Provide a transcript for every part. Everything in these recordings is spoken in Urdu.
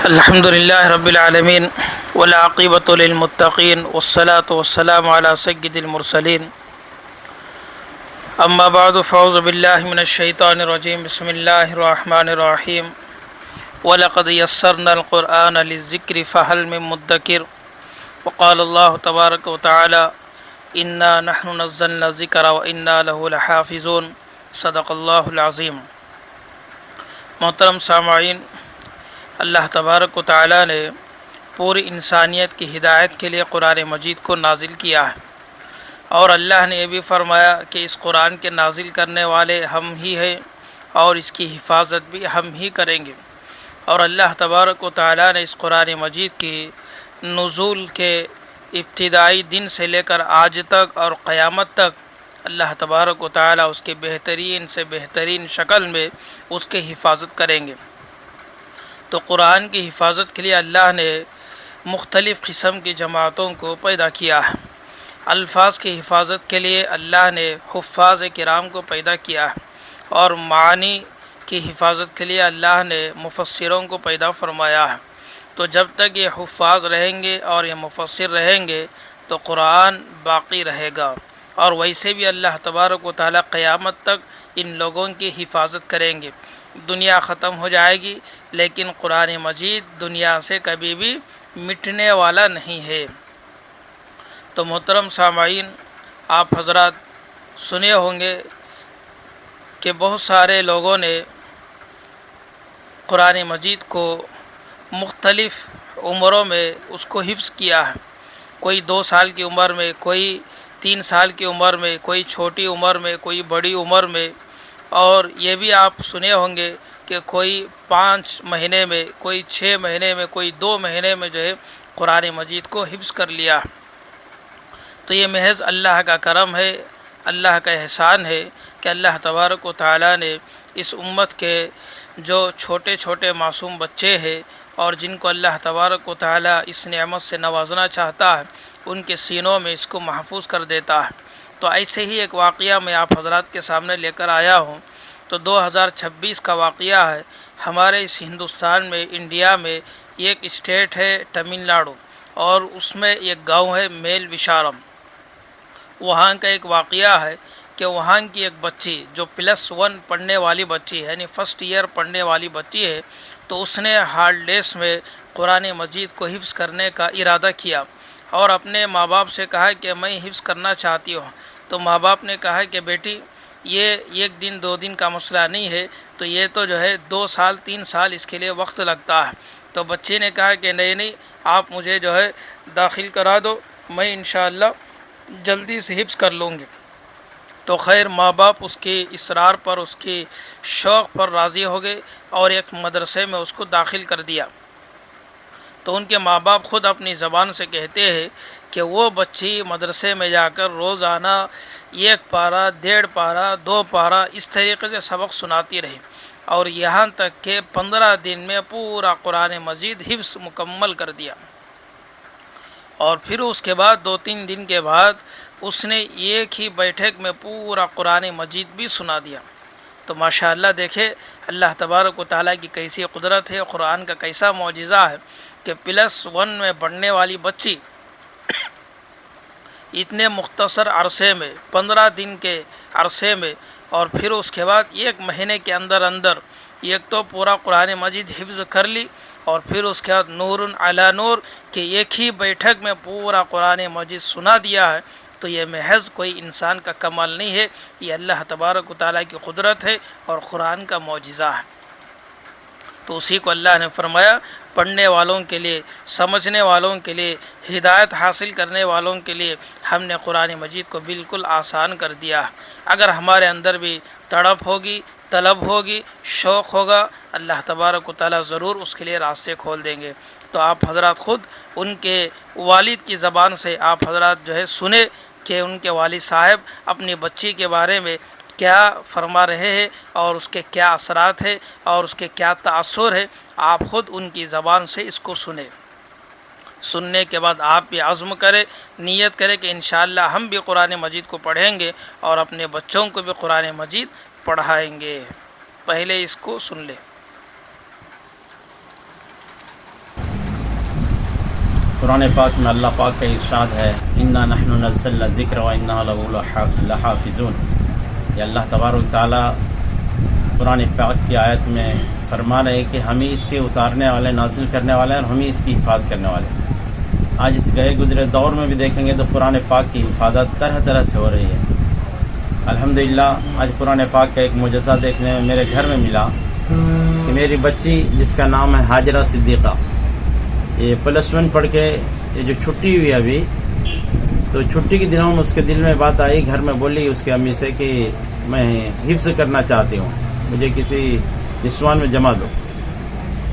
الحمد لله رب العالمين والعاقبة للمتقين والصلاة والسلام على سيد المرسلين أما بعد فأعوذ بالله من الشيطان الرجيم بسم الله الرحمن الرحيم ولقد يسرنا القرآن للذكر فهل من مدكر وقال الله تبارك وتعالى إنا نحن نزلنا الذكر وإنا له لحافظون صدق الله العظيم۔ محترم سامعین، اللہ تبارک و تعالیٰ نے پوری انسانیت کی ہدایت کے لیے قرآن مجید کو نازل کیا ہے، اور اللہ نے یہ بھی فرمایا کہ اس قرآن کے نازل کرنے والے ہم ہی ہیں اور اس کی حفاظت بھی ہم ہی کریں گے۔ اور اللہ تبارک و تعالیٰ نے اس قرآن مجید کی نزول کے ابتدائی دن سے لے کر آج تک اور قیامت تک اللہ تبارک و تعالیٰ اس کے بہترین سے بہترین شکل میں اس کی حفاظت کریں گے۔ تو قرآن کی حفاظت کے لیے اللہ نے مختلف قسم کی جماعتوں کو پیدا کیا ہے۔ الفاظ کی حفاظت کے لیے اللہ نے حفاظ کرام کو پیدا کیا ہے، اور معانی کی حفاظت کے لیے اللہ نے مفسروں کو پیدا فرمایا ہے۔ تو جب تک یہ حفاظ رہیں گے اور یہ مفسر رہیں گے تو قرآن باقی رہے گا، اور ویسے بھی اللہ تبارک و تعالیٰ قیامت تک ان لوگوں کی حفاظت کریں گے۔ دنیا ختم ہو جائے گی لیکن قرآن مجید دنیا سے کبھی بھی مٹنے والا نہیں ہے۔ تو محترم سامعین، آپ حضرات سنے ہوں گے کہ بہت سارے لوگوں نے قرآن مجید کو مختلف عمروں میں اس کو حفظ کیا ہے۔ کوئی 2 سال کی عمر میں، کوئی 3 سال کی عمر میں، کوئی چھوٹی عمر میں، کوئی بڑی عمر میں، اور یہ بھی آپ سنے ہوں گے کہ کوئی 5 مہینے میں، کوئی 6 مہینے میں، کوئی 2 مہینے میں جو ہے قرآن مجید کو حفظ کر لیا۔ تو یہ محض اللہ کا کرم ہے، اللہ کا احسان ہے کہ اللہ تبارک و تعالیٰ نے اس امت کے جو چھوٹے چھوٹے معصوم بچے ہیں اور جن کو اللہ تبارک و تعالیٰ اس نعمت سے نوازنا چاہتا ہے، ان کے سینوں میں اس کو محفوظ کر دیتا ہے۔ تو ایسے ہی ایک واقعہ میں آپ حضرات کے سامنے لے کر آیا ہوں۔ تو 2026 کا واقعہ ہے۔ ہمارے اس ہندوستان میں، انڈیا میں ایک اسٹیٹ ہے تمل ناڈو، اور اس میں ایک گاؤں ہے میل وشارم۔ وہاں کا ایک واقعہ ہے کہ وہاں کی ایک بچی جو +1 پڑھنے والی بچی ہے، یعنی فرسٹ ایئر پڑھنے والی بچی ہے، تو اس نے ہالیڈیز میں قرآن مجید کو حفظ کرنے کا ارادہ کیا اور اپنے ماں باپ سے کہا کہ میں حفظ کرنا چاہتی ہوں۔ تو ماں باپ نے کہا کہ بیٹی یہ 1 دن 2 دن کا مسئلہ نہیں ہے، تو یہ تو جو ہے 2 سال 3 سال اس کے لیے وقت لگتا ہے۔ تو بچے نے کہا کہ نہیں، آپ مجھے جو ہے داخل کرا دو، میں انشاءاللہ جلدی سے حفظ کر لوں گی۔ تو خیر ماں باپ اس کی اصرار پر، اس کی شوق پر راضی ہو گئے اور ایک مدرسے میں اس کو داخل کر دیا۔ تو ان کے ماں باپ خود اپنی زبان سے کہتے ہیں کہ وہ بچی مدرسے میں جا کر روزانہ 1 پارہ، 1.5 پارہ، 2 پارہ اس طریقے سے سبق سناتی رہی، اور یہاں تک کہ 15 دن میں پورا قرآن مجید حفظ مکمل کر دیا۔ اور پھر اس کے بعد 2-3 دن کے بعد اس نے ایک ہی بیٹھک میں پورا قرآن مجید بھی سنا دیا۔ تو ماشاءاللہ دیکھے اللہ تبارک و تعالیٰ کی کیسی قدرت ہے، قرآن کا کیسا معجزہ ہے کہ +1 میں پڑھنے والی بچی اتنے مختصر عرصے میں، 15 دن کے عرصے میں، اور پھر اس کے بعد 1 مہینے کے اندر ایک تو پورا قرآن مجید حفظ کر لی، اور پھر اس کے بعد نور علی نور کہ ایک ہی بیٹھک میں پورا قرآن مجید سنا دیا ہے۔ تو یہ محض کوئی انسان کا کمال نہیں ہے، یہ اللہ تبارک و تعالیٰ کی قدرت ہے اور قرآن کا معجزہ ہے۔ تو اسی کو اللہ نے فرمایا پڑھنے والوں کے لیے، سمجھنے والوں کے لیے، ہدایت حاصل کرنے والوں کے لیے ہم نے قرآن مجید کو بالکل آسان کر دیا۔ اگر ہمارے اندر بھی تڑپ ہوگی، طلب ہوگی، شوق ہوگا، اللہ تبارک و تعالیٰ ضرور اس کے لیے راستے کھول دیں گے۔ تو آپ حضرات خود ان کے والد کی زبان سے آپ حضرات جو ہے سنے کہ ان کے والد صاحب اپنی بچی کے بارے میں کیا فرما رہے ہیں اور اس کے کیا اثرات ہیں اور اس کے کیا تاثر ہے۔ آپ خود ان کی زبان سے اس کو سنیں۔ سننے کے بعد آپ بھی عزم کریں، نیت کریں کہ انشاءاللہ ہم بھی قرآن مجید کو پڑھیں گے اور اپنے بچوں کو بھی قرآن مجید پڑھائیں گے۔ پہلے اس کو سن لیں۔ قرآن پاک میں اللہ پاک کا ارشاد ہے انا نحن نزلنا الذکر وانا لہ لحافظون. یہ اللہ تبارک و تعالیٰ قرآن پاک کی آیت میں فرما رہے کہ ہم ہی اس کے اتارنے والے، نازل کرنے والے ہیں، اور ہم ہی اس کی حفاظت کرنے والے ہیں. آج اس گئے گزرے دور میں بھی دیکھیں گے تو قرآن پاک کی حفاظت طرح طرح سے ہو رہی ہے. الحمدللہ آج قرآن پاک کا ایک معجزہ دیکھنے میں میرے گھر میں ملا کہ میری بچی جس کا نام ہے ہاجرہ صدیقہ، یہ +1 پڑھ کے یہ جو چھٹی ہوئی ابھی، تو چھٹی کے دنوں میں اس کے دل میں بات آئی، گھر میں بولی اس کی امی سے کہ میں حفظ کرنا چاہتی ہوں، مجھے کسی نسوان میں جمع دو.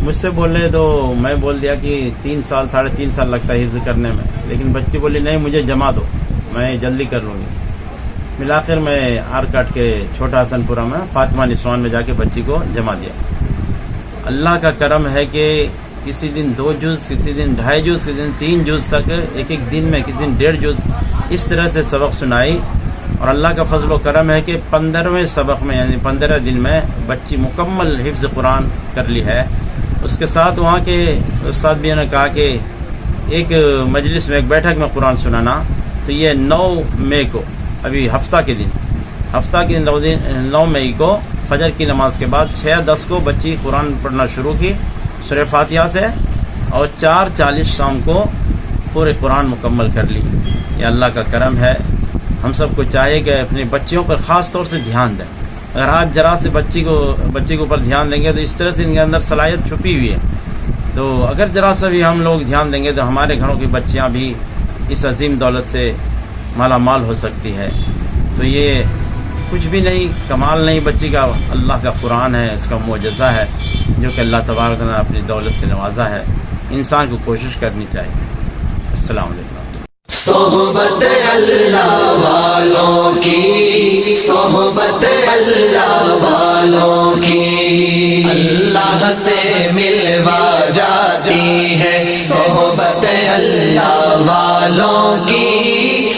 مجھ سے بولے تو میں بول دیا کہ 3 سال 3.5 سال لگتا ہے حفظ کرنے میں، لیکن بچی بولی نہیں مجھے جمع دو، میں جلدی کر لوں گی. بالآخر میں آر کاٹ کے چھوٹا حسن پورہ میں فاطمہ نسوان میں جا کے بچی کو جمع دیا. اللہ کا کرم ہے کہ کسی دن 2 جز، کسی دن 2.5 جز، کسی دن 3 جز تک ایک دن میں، کسی دن 1.5 جز اس طرح سے سبق سنائی. اور اللہ کا فضل و کرم ہے کہ 15ویں سبق میں یعنی 15 دن میں بچی مکمل حفظ قرآن کر لی ہے. اس کے ساتھ وہاں کے استاد بھی نے کہا کہ ایک مجلس میں، ایک بیٹھک میں قرآن سنانا. تو یہ 9 مئی کو، ابھی ہفتہ کے دن 9 مئی کو فجر کی نماز کے بعد 6:10 کو بچی قرآن پڑھنا شروع کی سورہ فاتحہ سے، اور 4:40 شام کو پورے قرآن مکمل کر لی. یہ اللہ کا کرم ہے. ہم سب کو چاہیے کہ اپنے بچیوں پر خاص طور سے دھیان دیں. اگر آج ذرا سے بچی کے اوپر دھیان دیں گے تو اس طرح سے ان کے اندر صلاحیت چھپی ہوئی ہے. تو اگر ذرا سا بھی ہم لوگ دھیان دیں گے تو ہمارے گھروں کی بچیاں بھی اس عظیم دولت سے مالا مال ہو سکتی ہے. تو یہ کچھ بھی نہیں، کمال نہیں بچی کا، اللہ کا قرآن ہے، اس کا معجزہ ہے جو کہ اللہ تبارک نے اپنی دولت سے نوازا ہے. انسان کو کوشش کرنی چاہیے. السلام علیکم. صحبت اللہ والوں کی، صحبت اللہ والوں کی اللہ سے ملوا جاتی ہے. صحبت اللہ والوں کی